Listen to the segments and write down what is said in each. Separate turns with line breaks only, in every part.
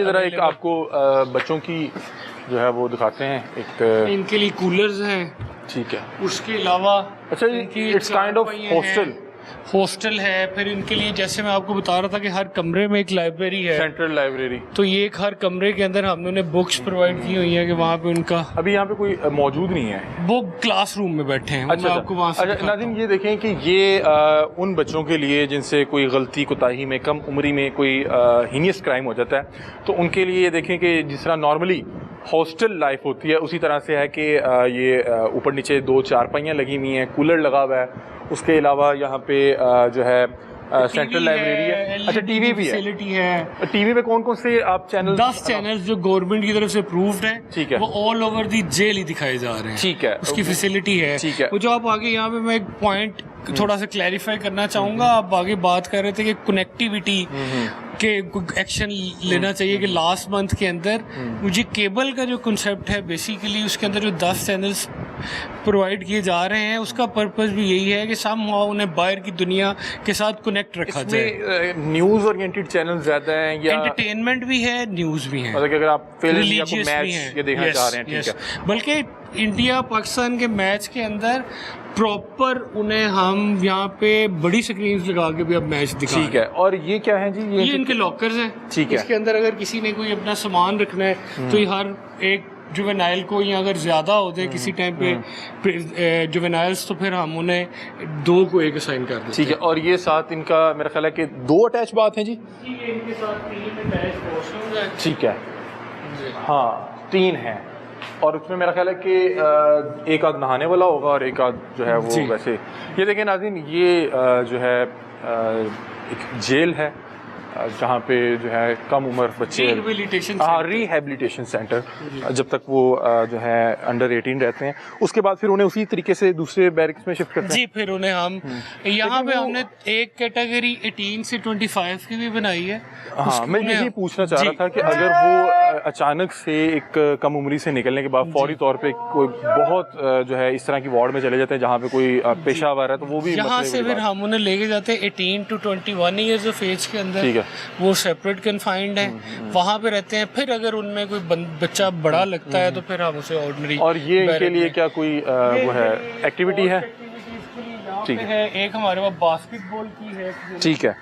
ज़रा एक आपको बच्चों की जो है वो दिखाते हैं, एक
इनके लिए कूलर्स हैं।
ठीक है,
उसके अलावा
अच्छा इट्स काइंड ऑफ
हॉस्टल है। फिर इनके लिए जैसे मैं आपको बता रहा था कि हर कमरे में एक लाइब्रेरी है,
सेंट्रल लाइब्रेरी।
तो ये एक हर कमरे के अंदर हमने उन्हें बुक्स प्रोवाइड की हुई हैं कि वहाँ पे उनका
अभी यहाँ पे कोई मौजूद नहीं है,
वो क्लासरूम में बैठे हैं।
अच्छा,
मैं आपको वहाँ से
अच्छा नाज़रीन ये देखें कि ये उन बच्चों के लिए जिनसे कोई गलती कोताही में कम उम्री में कोई हीनियस क्राइम हो जाता है, तो उनके लिए ये देखें कि जिस तरह नॉर्मली हॉस्टल लाइफ होती है उसी तरह से है कि ये ऊपर नीचे 2 चारपाइयाँ लगी हुई हैं, कूलर लगा हुआ है, उसके अलावा यहाँ पे जो है सेंट्रल लाइब्रेरी है। अच्छा टीवी भी
फैसिलिटी है।
टीवी पे कौन कौन से आप चैनल?
10 चैनल्स जो गवर्नमेंट की तरफ से अप्रूव्ड हैं,
ठीक है,
वो ऑल ओवर दी जेल ही दिखाए जा रहे हैं।
ठीक है,
उसकी फैसिलिटी है।
ठीक है,
वो जो आप आगे यहाँ पे मैं एक पॉइंट थोड़ा सा क्लैरिफाई करना चाहूँगा। आप आगे बात कर रहे थे कि कनेक्टिविटी के एक्शन लेना चाहिए कि लास्ट मंथ के अंदर मुझे केबल का जो कंसेप्ट है बेसिकली उसके अंदर जो 10 चैनल्स प्रोवाइड किए जा रहे हैं उसका पर्पस भी यही है कि समहाउ उन्हें बाहर की दुनिया के साथ कनेक्ट रखा जाए।
न्यूज़ ओरिएंटेड चैनल ज़्यादा हैं या
एंटरटेनमेंट भी है, न्यूज़ भी है,
मतलब कि अगर आप फिल्म या कोई
रिलीजियस
मैच ये देखना चाह रहे हैं, ठीक है।
बल्कि इंडिया पाकिस्तान के मैच के अंदर प्रॉपर उन्हें हम यहाँ पे बड़ी स्क्रीन लगा के भी अब मैच दिखा।
ठीक है, और ये क्या है जी? ये
इनके लॉकर्स हैं।
ठीक है,
इसके अंदर अगर किसी ने कोई अपना सामान रखना है तो ये हर एक जुवेनाइल को, या अगर ज़्यादा हो जाए किसी टाइम पे जुवेनाइल्स, तो फिर हम उन्हें 2 को एक असाइन कर देते हैं।
ठीक है, और ये साथ इनका मेरा ख्याल है कि 2 अटैच बात हैं जी?
ये इनके साथ 3 अटैच वॉशरूम है।
ठीक है, हाँ 3 हैं, और उसमें मेरा ख्याल है कि एक आध नहाने वाला होगा और एक आध जो है वो वैसे। ये देखें नाज़रीन, ये जो है एक जेल है जहाँ पे जो है कम उम्र बच्चे, रिहेबिलिटेशन सेंटर, जब तक वो जो है अंडर 18 रहते हैं, उसके बाद फिर उन्हें उसी तरीके से दूसरे बैरिक्स में शिफ्ट करते हैं।
जी, फिर उन्हें हम यहाँ पे हमने एक कैटेगरी 18 से 25 की भी बनाई है।
हाँ, मैं यही पूछना चाह रहा था कि अगर वो अचानक से एक कम उम्री से निकलने के बाद फौरी तौर पे कोई बहुत जो है इस तरह की वार्ड में चले जाते हैं जहाँ पे कोई पेशावर है, तो वो भी
यहाँ से फिर हम उन्हें लेके जाते हैं 18 to 21 ईयर्स ऑफ एज के अंदर, वो सेपरेट कन्फाइंड है, वहाँ पे रहते हैं। फिर अगर उनमें कोई बच्चा बड़ा लगता है तो फिर हम उसे ऑर्डिनरी।
और ये इनके लिए क्या कोई वो है एक्टिविटी है?
ठीक है, एक हमारे पास बास्केटबॉल की है।
ठीक है,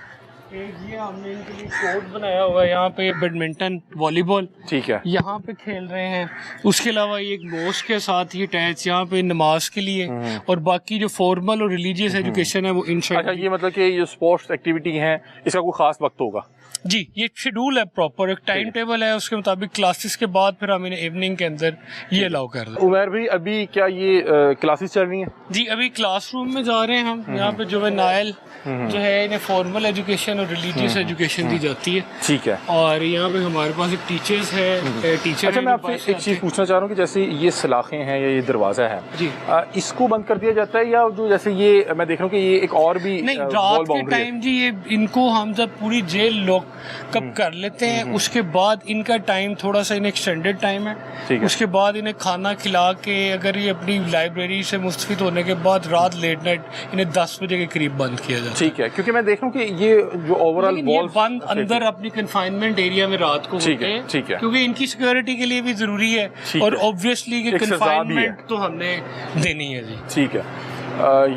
एक ये हमने इनके लिए कोर्ट बनाया हुआ है, यहाँ पे बैडमिंटन, वॉलीबॉल, ठीक है, यहाँ पे खेल रहे हैं। उसके अलावा ये एक मोस्क के साथ ही अटैच यहाँ पे नमाज के लिए, और बाकी जो फॉर्मल और रिलीजियस एजुकेशन है वो इनशाला।
अच्छा, ये मतलब कि ये स्पोर्ट्स एक्टिविटी है, इसका कोई खास वक्त होगा?
जी, ये शेड्यूल है प्रॉपर, एक टाइम टेबल है, उसके मुताबिक क्लासेस के बाद फिर हम इन्हें इवनिंग के अंदर ये अलाउ कर रहे हैं।
उमर भाई, अभी क्या ये क्लासेस चल रही हैं?
जी, अभी क्लासरूम में जा रहे हैं हम। यहाँ पे जुवेनाइल जो है इन्हें फॉर्मल एजुकेशन और रिलीजियस एजुकेशन दी जाती है। ठीक है, और यहाँ पे हमारे पास एक टीचर्स है, टीचर। अच्छा, मैं आपसे एक चीज़ पूछना चाह रहा हूँ कि जैसे ये सलाखें हैं या ये दरवाज़ा है जी, इसको बंद कर दिया जाता है या जो जैसे ये मैं देख रहा हूँ कि ये एक और भी नहीं, रात के टाइम जी ये इनको हम जब पूरी जेल लॉक कब कर लेते हैं, उसके बाद इनका टाइम थोड़ा सा इन्हें एक्सटेंडेड टाइम है। उसके बाद इन्हें खाना खिला के अगर ये अपनी लाइब्रेरी से मुस्तफिद होने के बाद रात लेट नाइट इन्हें 10 बजे के करीब बंद किया जाता है। ठीक है, क्योंकि मैं देख रहा हूँ कि ये जो ओवरऑल वॉल बंद अंदर अपनी कन्फाइनमेंट एरिया में रात को होते हैं, ठीक है, क्योंकि इनकी सिक्योरिटी के लिए भी जरूरी है, और ऑब्वियसली कि कन्फाइनमेंट तो हमने देनी है जी। ठीक है,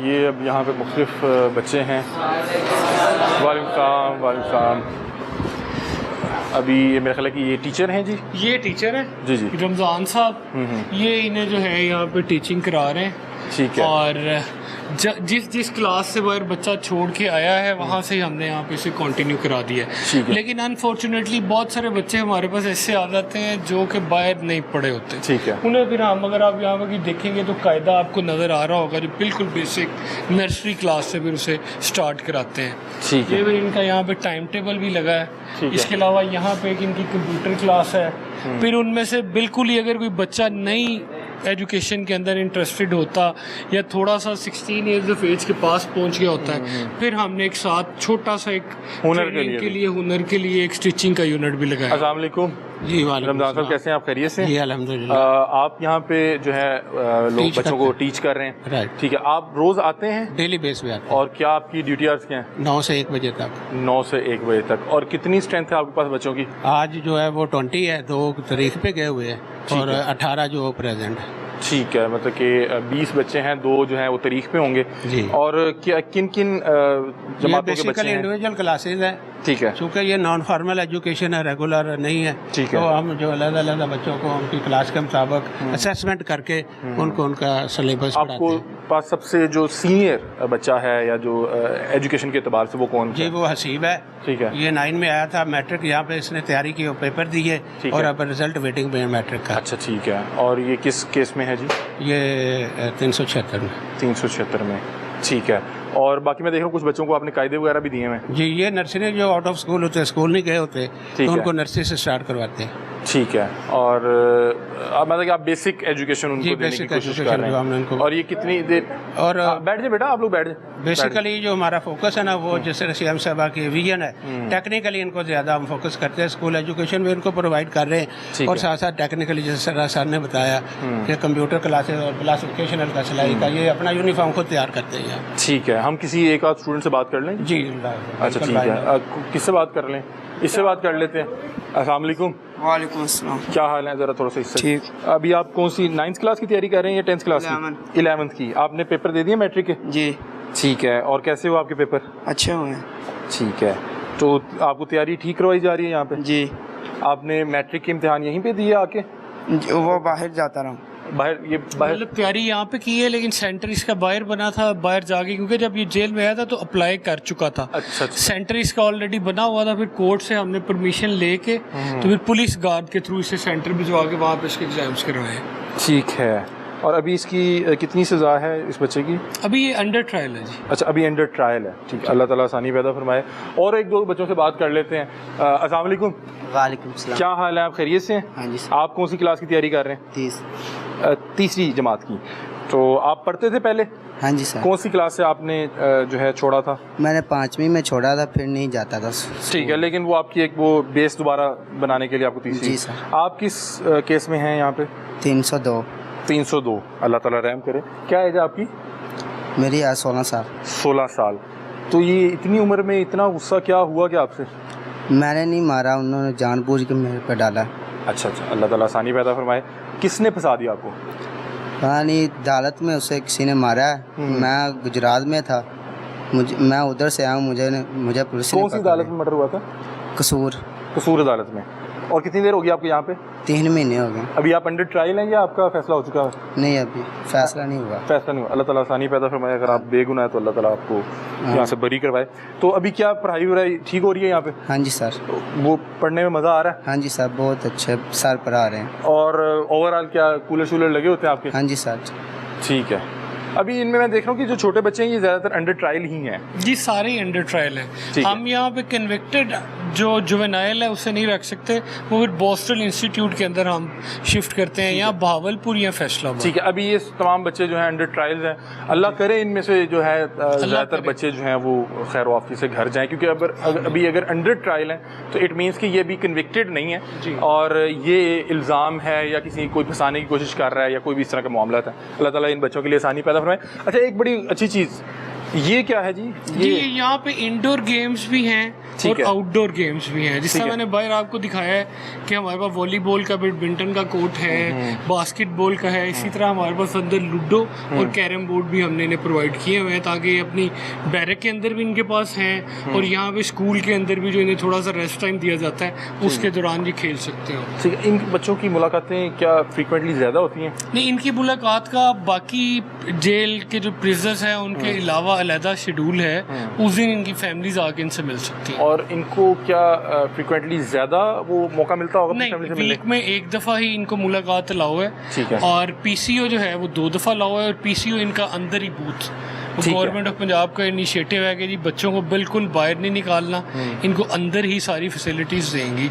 ये अब यहाँ पे मुख्तलिफ बच्चे हैं। वालेकुम सलाम। अभी मेरा ख्याल है कि ये टीचर हैं जी? ये टीचर हैं जी, जी रमज़ान साहब। ये इन्हें जो है यहाँ पे टीचिंग करा रहे हैं। ठीक है, और जिस क्लास से बाहर बच्चा छोड़ के आया है वहाँ से हमने यहाँ पे इसे कंटिन्यू करा दिया है। लेकिन अनफॉर्चुनेटली बहुत सारे बच्चे हमारे पास ऐसे आ जाते हैं जो कि बाहर नहीं पढ़े होते। ठीक है, उन्हें फिर हम अगर आप यहाँ पर देखेंगे तो कायदा आपको नज़र आ रहा होगा जो बिल्कुल बेसिक नर्सरी क्लास से फिर उसे स्टार्ट कराते हैं। ठीक है, ये फिर इनका यहाँ पे टाइम टेबल भी लगा है। इसके अलावा यहाँ पे एक इनकी कंप्यूटर क्लास है। फिर उनमें से बिल्कुल ही अगर कोई बच्चा नई एजुकेशन के अंदर इंटरेस्टेड होता या थोड़ा सा 16 ईयर्स ऑफ एज के पास पहुंच गया होता है, फिर हमने एक साथ छोटा सा एक हुनर के लिए एक स्टिचिंग का यूनिट भी लगाया। अस्सलाम वालेकुम। जी वालेकुम
रमजान साहब कैसे हैं आप, खैरियत से?
जी अल्हम्दुलिल्लाह।
आप यहाँ पे जो है लोग बच्चों को टीच कर रहे हैं,
राइट।
ठीक है। आप रोज आते हैं?
डेली बेस पे आते हैं।
और क्या आपकी ड्यूटी आवर्स क्या हैं?
9 से 1 बजे तक।
9 से 1 बजे तक। और कितनी स्ट्रेंथ है आपके पास बच्चों की?
आज जो है वो 20 है, 2 तारीख पे गए हुए हैं और 18 जो प्रेजेंट है।
ठीक है, मतलब कि 20 बच्चे हैं, 2 जो हैं वो तारीख पे होंगे
जी।
और क्या किन किन जमातों के बच्चे हैं?
इंडिविजुअल क्लासेज है,
ठीक है।
चूँकि ये नॉन फॉर्मल एजुकेशन है, रेगुलर नहीं है,
ठीक है।
तो हम जो अलग-अलग बच्चों को उनकी क्लास के मुताबिक असेसमेंट करके उनको उनका सिलेबस पढ़ाते
आपको
हैं।
पास सबसे जो सीनियर बच्चा है या जो एजुकेशन के एतबार से वो कौन
जी
है?
वो हसीब है,
ठीक है।
ये 9 में आया था, मैट्रिक यहाँ पे इसने तैयारी की, पेपर दिए
ठीक
और
है।
अब रिजल्ट वेटिंग में मैट्रिक का।
अच्छा ठीक है। और ये किस केस में है जी?
ये 376 में।
376 में, ठीक है। और बाकी मैं देख रहा हूँ कुछ बच्चों को आपने कायदे वगैरह भी दिए हैं।
जी ये नर्सरी जो आउट ऑफ स्कूल होते हैं, स्कूल नहीं गए होते,
ठीक
तो
है।
उनको नर्सरी से स्टार्ट करवाते हैं।
ठीक है। और मतलब कि आप बेसिक एजुकेशन उनको
जी
देने की
बेसिक
कोशिश कर
एजुकेशन
रहे
जो हमने
हैं।
उनको,
और ये कितनी देर?
और
बैठ जाए बेटा, आप लोग बैठ जाए।
बेसिकली जो हमारा फोकस है ना वो जैसे सीएम साहबा की विजन है, टेक्निकली इनको ज़्यादा हम फोकस करते हैं, स्कूल एजुकेशन भी इनको प्रोवाइड कर रहे हैं और साथ साथ टेक्निकली जैसे सर ने बताया कि कंप्यूटर क्लासेस और प्लस वोकेशनल का सिलाई का, ये अपना यूनिफॉर्म खुद तैयार करते हैं यहाँ।
ठीक है। हम किसी एक आध स्टूडेंट से बात कर लें?
जी
अच्छा ठीक है। किससे बात कर लें? इससे बात कर लेते हैं। अस्सलाम वालेकुम।
वालेकुम अस्सलाम।
क्या हाल है? ज़रा थोड़ा सा इससे।
ठीक।
अभी आप कौन सी 9th क्लास की तैयारी कर रहे हैं या 10th क्लास की? 11th की। आपने पेपर दे दिए मैट्रिक के?
जी
ठीक है। और कैसे हो आपके पेपर?
अच्छे हुए।
ठीक है। तो आपको तैयारी ठीक करवाई जा रही है यहाँ पे?
जी।
आपने मैट्रिक के इम्तिहान यहीं पे दिए आके?
वो बाहर जाता रहा।
बाहर
मतलब तैयारी यहाँ पे की है, लेकिन सेंटर इसका बाहर बना था, बाहर जाके, क्योंकि जब ये जेल में आया था तो अप्लाई कर चुका था।
अच्छा।
सेंटर इसका ऑलरेडी बना हुआ था, फिर कोर्ट से हमने परमिशन लेके तो फिर पुलिस गार्ड के थ्रू इसे सेंटर भिजवा के वहाँ पे इसके एग्जाम्स करवाए।
ठीक है। और अभी इसकी कितनी सज़ा है इस बच्चे की?
अभी ये अंडर ट्रायल है जी।
अच्छा अभी अंडर ट्रायल है, ठीक है। अल्लाह ताला आसानी पैदा फरमाए। और एक दो बच्चों से बात कर लेते हैं। अस्सलाम वालेकुम।
वालेकुम सलाम।
क्या हाल है? आप खैरियत से हैं?
हाँ जी सर।
आप कौन सी क्लास की तैयारी कर रहे हैं?
30।
तीसरी जमात की। तो आप पढ़ते थे पहले?
हाँ जी सर।
कौन सी क्लास से आपने जो है छोड़ा था?
मैंने 5वीं में छोड़ा था, फिर नहीं जाता था।
ठीक है, लेकिन वो आपकी एक वो बेस दोबारा बनाने के लिए आपको तीसरी।
जी सर।
आप किस केस में हैं यहाँ पे?
302।
302। अल्लाह ताला रहम करे। क्या एज है आपकी?
मेरी आज 16 साल।
16 साल। तो ये इतनी उम्र में इतना गुस्सा क्या हुआ क्या आपसे?
मैंने नहीं मारा, उन्होंने जानबूझ के मेरे पे डाला।
अच्छा अच्छा, अल्लाह ताला आसानी पैदा फरमाए। किसने फंसा दिया आपको?
पता नहीं, अदालत में उसे किसी ने मारा है। मैं गुजरात में था, मैं उधर से आया हूँ, मुझे पुलिस ने
कौन सी अदालत में मर्डर हुआ था? कसूर अदालत में। और कितनी देर होगी आपको यहाँ पे?
3 महीने हो गए।
अभी आप अंडर ट्रायल हैं या आपका फैसला हो चुका है?
नहीं, अभी फैसला नहीं हुआ।
फैसला नहीं हुआ। अल्लाह ताला आसानी पैदा फरमाए। अगर आप बेगुनाह है तो अल्लाह ताला आपको यहाँ से बरी करवाए। तो अभी क्या पढ़ाई वढ़ाई ठीक हो रही है यहाँ पे?
हाँ जी सर।
तो वो पढ़ने में मज़ा आ रहा है?
हाँ जी सर, बहुत अच्छे सर पढ़ा रहे हैं।
और ओवरऑल क्या कूलर शूलर लगे होते हैं आपके?
हाँ जी सर।
ठीक है। अभी इनमें मैं देख रहा हूँ कि जो छोटे बच्चे हैं ये ज़्यादातर अंडर ट्रायल ही हैं।
जी सारे ही अंडर ट्रायल हैं। हम यहाँ पे कन्विक्टेड जो जुवेनाइल है उसे नहीं रख सकते, वो फिर बोस्टन इंस्टीट्यूट के अंदर हम शिफ्ट करते हैं, यहाँ बहावलपुर या फैसलाबाद।
ठीक है। अभी ये तमाम बच्चे जो हैं अंडर ट्रायल्स हैं। अल्लाह करे इनमें से जो है ज़्यादातर बच्चे जो हैं वो खैर वाफी से घर जाएं, क्योंकि अभी अगर अंडर ट्रायल हैं तो इट मीन्स कि ये भी कन्विक्टेड नहीं है और ये इल्ज़ाम है या किसी कोई फंसाने की कोशिश कर रहा है या कोई भी इस तरह का मामला है। अल्लाह ताला इन बच्चों के लिए आसानी पैदा फरमाए। अच्छा, एक बड़ी अच्छी चीज़ ये क्या है जी?
ये यहाँ पे इंडोर गेम्स भी हैं और आउटडोर गेम्स भी हैं। जिससे मैंने बाहर आपको दिखाया है कि हमारे पास वॉलीबॉल का, बैडमिंटन का कोर्ट है, बास्केटबॉल का है। इसी तरह हमारे पास अंदर लूडो और कैरम बोर्ड भी हमने इन्हें प्रोवाइड किए हुए हैं, ताकि अपनी बैरक के अंदर भी इनके पास हैं और यहाँ पे स्कूल के अंदर भी जो इन्हें थोड़ा सा रेस्ट टाइम दिया जाता है उसके दौरान ये खेल सकते हो।
ठीक है। इन बच्चों की मुलाकातें क्या फ्रीक्वेंटली ज़्यादा होती हैं?
नहीं, इनकी मुलाकात का बाकी जेल के जो प्रिजनर्स हैं उनके अलावा अलहदा शेड्यूल है, उस दिन इनकी फैमिलीज आके इनसे मिल सकती हैं।
और इनको क्या फ्रीक्वेंटली ज़्यादा वो मौका मिलता होगा?
नहीं, वीक में एक दफ़ा ही इनको मुलाकात अलाउ है।
ठीक है।
और पीसीओ जो है वो 2 दफ़ा अलाउ है, और पीसीओ इनका अंदर ही बूथ। गवर्नमेंट ऑफ पंजाब का इनिशिएटिव है कि जी बच्चों को बिल्कुल बाहर नहीं निकालना, इनको अंदर ही सारी फैसिलिटीज़ देंगी।